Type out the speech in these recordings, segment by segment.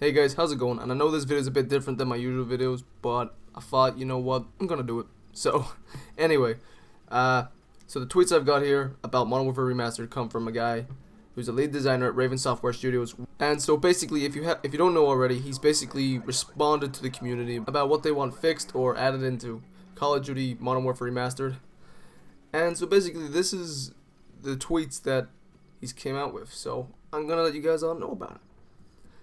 Hey guys, how's it going? And I know this video is a bit different than my usual videos, but I thought, you know what, I'm gonna do it. So, anyway, so the tweets I've got here about Modern Warfare Remastered come from a guy who's a lead designer at Raven Software Studios. And so basically, if you don't know already, he's basically responded to the community about what they want fixed or added into Call of Duty Modern Warfare Remastered. And so basically, this is the tweets that he's came out with. So I'm gonna let you guys all know about it.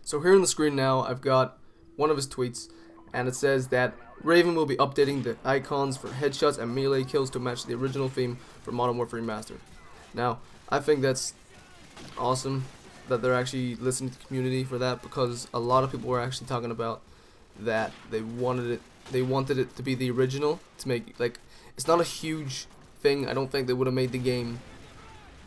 So here on the screen now, I've got one of his tweets, and it says that Raven will be updating the icons for headshots and melee kills to match the original theme for Modern Warfare Remastered. Now, I think that's awesome that they're actually listening to the community for that, because a lot of people were actually talking about that they wanted it to be the original, to make, like, it's not a huge thing. I don't think they would have made the game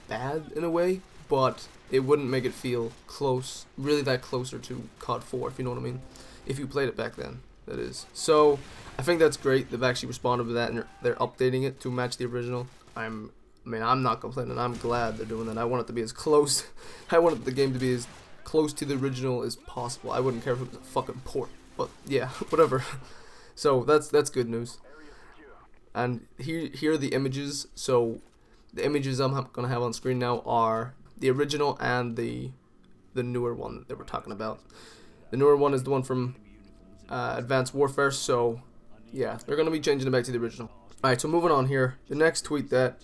bad in a way, but it wouldn't make it feel close, really that closer to COD 4, if you know what I mean. If you played it back then, that is. So, I think that's great. They've actually responded to that, and they're updating it to match the original. I'm not complaining. I'm glad they're doing that. I want it to be as close. I wanted the game to be as close to the original as possible. I wouldn't care if it was a fucking port, but yeah, whatever. So that's good news. And here are the images. So the images I'm gonna have on screen now are the original and the newer one that we're talking about. The newer one is the one from Advanced Warfare, so yeah, they're going to be changing it back to the original. Alright, so moving on here, the next tweet that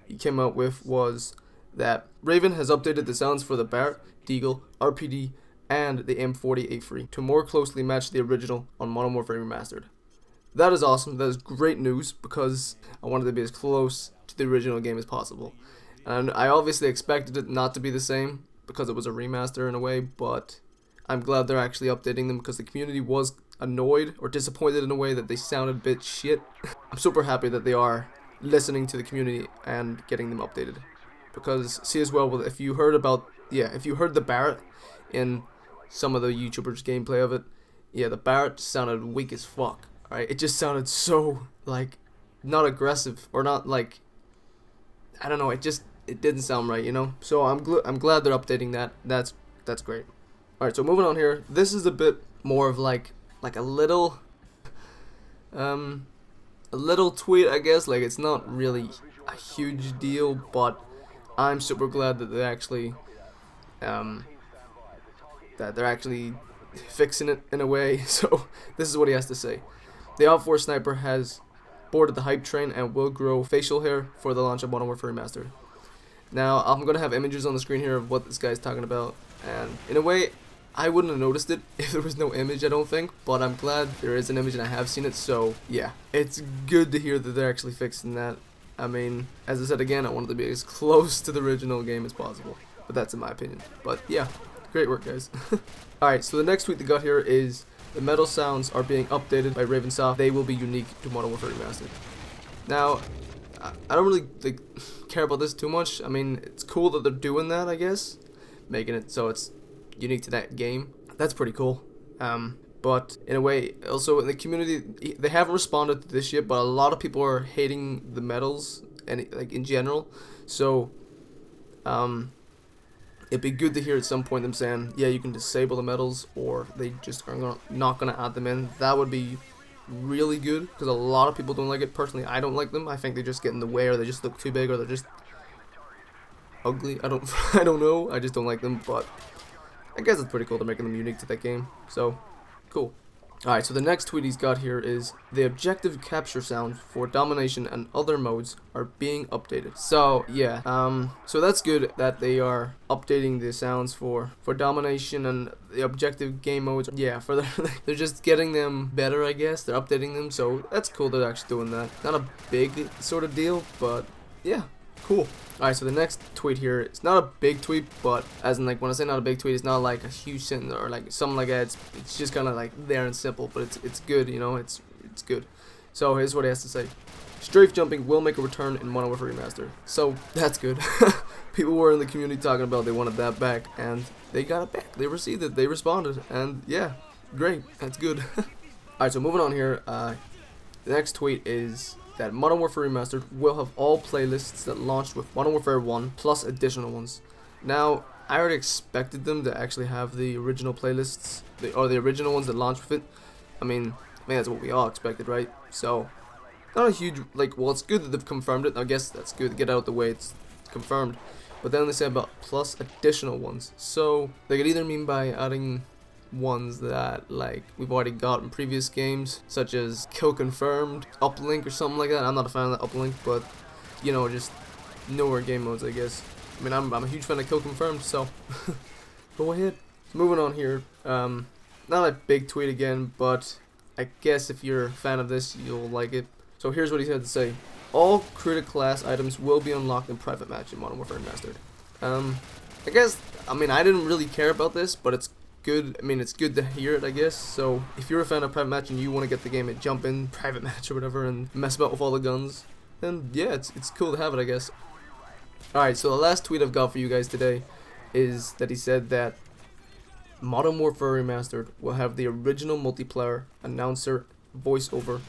he came out with was that Raven has updated the sounds for the Barrett, Deagle, RPD, and the M40A3 to more closely match the original on Modern Warfare Remastered. That is awesome. That is great news, because I wanted to be as close to the original game as possible. And I obviously expected it not to be the same, because it was a remaster in a way, but I'm glad they're actually updating them, because the community was annoyed or disappointed in a way that they sounded a bit shit. I'm super happy that they are listening to the community and getting them updated, because see as well, if you heard the Barrett in some of the YouTubers' gameplay of it, yeah, the Barrett sounded weak as fuck. Alright, it just sounded so, like, not aggressive, or not, like, I don't know, it didn't sound right, you know. So I'm glad they're updating that. That's great. All right, so moving on here. This is a bit more of like a little tweet, I guess. Like, it's not really a huge deal, but I'm super glad that they're actually fixing it in a way. So this is what he has to say. The Outfor Sniper has boarded the hype train and will grow facial hair for the launch of Modern Warfare Remastered. Now, I'm going to have images on the screen here of what this guy's talking about, and in a way, I wouldn't have noticed it if there was no image, I don't think, but I'm glad there is an image and I have seen it, so yeah. It's good to hear that they're actually fixing that. I mean, as I said again, I wanted to be as close to the original game as possible, but that's in my opinion. But yeah, great work, guys. Alright, so the next tweet they got here is, the metal sounds are being updated by Ravensoft. They will be unique to Modern Warfare Remastered. Now, I don't really care about this too much. I mean, it's cool that they're doing that, I guess, making it so it's unique to that game. That's pretty cool. But in a way, also in the community, they haven't responded to this yet, but a lot of people are hating the medals and like in general. So, it'd be good to hear at some point them saying, yeah, you can disable the medals, or they just are not gonna add them in. That would be really good, because a lot of people don't like it. Personally, I don't like them. I think they just get in the way, or they just look too big, or they're just ugly. I don't know. I just don't like them, but I guess it's pretty cool. They're making them unique to that game, so cool. Alright, so the next tweet he's got here is, the objective capture sounds for domination and other modes are being updated. So yeah, so that's good that they are updating the sounds for domination and the objective game modes. Yeah, they're just getting them better, I guess. They're updating them, so that's cool they're actually doing that. Not a big sort of deal, but yeah, cool. Alright, so the next tweet here, it's not a big tweet, but as in, like, when I say not a big tweet, it's not like a huge sentence or like something like that. It's just kind of like there and simple, but it's good, you know. It's good. So here's what he has to say: strafe jumping will make a return in Modern Warfare Remastered. So that's good. People were in the community talking about they wanted that back, and they got it back. They received it. They responded, and yeah, great. That's good. Alright, so moving on here. The next tweet is that Modern Warfare Remastered will have all playlists that launched with Modern Warfare 1 plus additional ones. Now, I already expected them to actually have the original playlists, or the original ones that launch with it. I mean, that's what we all expected, right? So, not a huge, like, well, it's good that they've confirmed it. I guess that's good to get out of the way. It's confirmed. But then they say about plus additional ones. So, they could either mean by adding ones that, like, we've already got in previous games, such as kill confirmed, uplink, or something like that. I'm not a fan of that uplink, but, you know, just newer game modes, I guess. I mean, I'm a huge fan of kill confirmed, so go ahead. Moving on here. Not a big tweet again, but I guess if you're a fan of this, you'll like it. So here's what he had to say. All created class items will be unlocked in private match in Modern Warfare Remastered. I guess, I mean, I didn't really care about this, but it's good. I mean, it's good to hear it, I guess. So if you're a fan of private match and you want to get the game and jump in private match or whatever and mess about with all the guns, then yeah, it's cool to have it, I guess. Alright, so the last tweet I've got for you guys today is that he said that Modern Warfare Remastered will have the original multiplayer announcer voiceover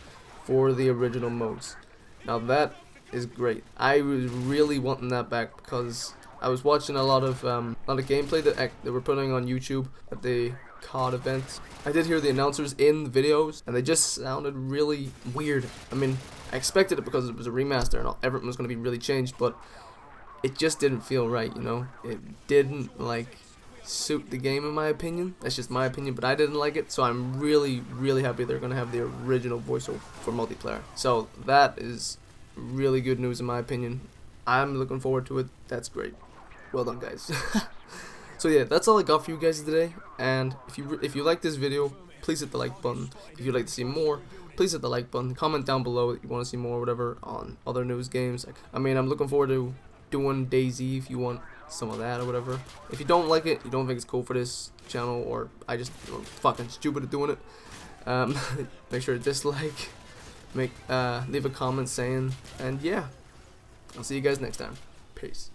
for the original modes. Now that is great. I was really wanting that back because I was watching a lot of gameplay that they were putting on YouTube at the COD event. I did hear the announcers in the videos, and they just sounded really weird. I mean, I expected it because it was a remaster and everything was going to be really changed, but it just didn't feel right, you know? It didn't, like, suit the game in my opinion. That's just my opinion, but I didn't like it, so I'm really, really happy they're going to have the original voiceover for multiplayer. So that is really good news in my opinion. I'm looking forward to it. That's great. Well done, guys. So yeah, that's all I got for you guys today, and if you like this video, please hit the like button. If you'd like to see more, please hit the like button. Comment down below that you want to see more or whatever on other news games. I mean, I'm looking forward to doing DayZ if you want some of that or whatever. If you don't like it, you don't think it's cool for this channel, or I just fucking stupid at doing it, make sure to dislike, leave a comment saying, and yeah, I'll see you guys next time. Peace.